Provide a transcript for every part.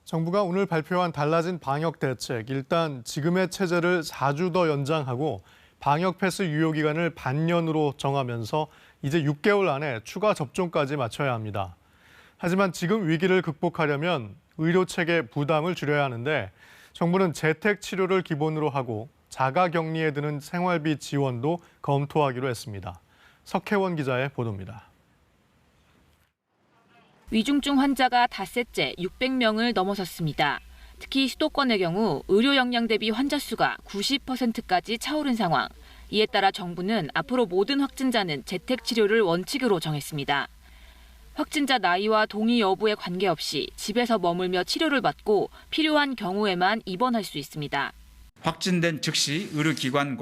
정부가 오늘 발표한 달라진 방역 대책, 일단 지금의 체제를 4주 더 연장하고 방역 패스 유효 기간을 반년으로 정하면서 이제 6개월 안에 추가 접종까지 마쳐야 합니다. 하지만 지금 위기를 극복하려면 의료 체계 부담을 줄여야 하는데 정부는 재택 치료를 기본으로 하고 자가 격리에 드는 생활비 지원도 검토하기로 했습니다. 석혜원 기자의 보도입니다. 위중증 환자가 닷새째 600명을 넘어섰습니다. 특히 수도권의 경우 의료 역량 대비 환자 수가 90%까지 차오른 상황. 이에 따라 정부는 앞으로 모든 확진자는 재택 치료를 원칙으로 정했습니다. 확진자 나이와 동의 여부에 관계없이 집에서 머물며 치료를 받고 필요한 경우에만 입원할 수 있습니다. 확진된 즉시 의료기관의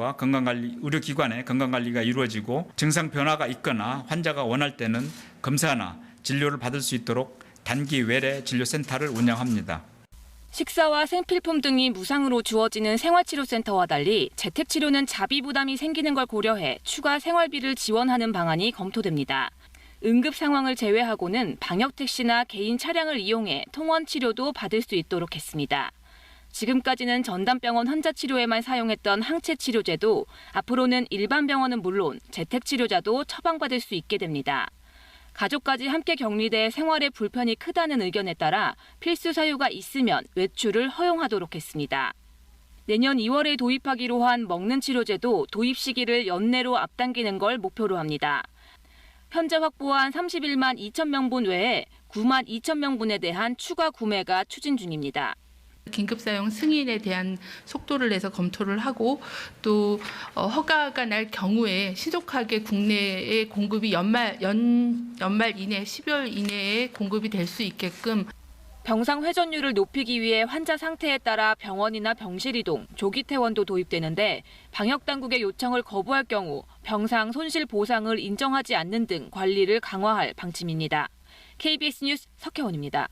건강관리가 이루어지고 증상 변화가 있거나 환자가 원할 때는 검사나 진료를 받을 수 있도록 단기 외래 진료센터를 운영합니다. 식사와 생필품 등이 무상으로 주어지는 생활치료센터와 달리 재택치료는 자비 부담이 생기는 걸 고려해 추가 생활비를 지원하는 방안이 검토됩니다. 응급 상황을 제외하고는 방역택시나 개인 차량을 이용해 통원치료도 받을 수 있도록 했습니다. 지금까지는 전담병원 환자 치료에만 사용했던 항체치료제도 앞으로는 일반 병원은 물론 재택치료자도 처방받을 수 있게 됩니다. 가족까지 함께 격리돼 생활에 불편이 크다는 의견에 따라 필수 사유가 있으면 외출을 허용하도록 했습니다. 내년 2월에 도입하기로 한 먹는 치료제도 도입 시기를 연내로 앞당기는 걸 목표로 합니다. 현재 확보한 31만 2천 명분 외에 9만 2천 명분에 대한 추가 구매가 추진 중입니다. 긴급 사용 승인에 대한 속도를 내서 검토를 하고 또 허가가 날 경우에 신속하게 국내에 공급이 연말 이내 12월 이내에 공급이 될 수 있게끔 병상 회전율을 높이기 위해 환자 상태에 따라 병원이나 병실 이동, 조기 퇴원도 도입되는데 방역당국의 요청을 거부할 경우 병상 손실 보상을 인정하지 않는 등 관리를 강화할 방침입니다. KBS 뉴스 석혜원입니다.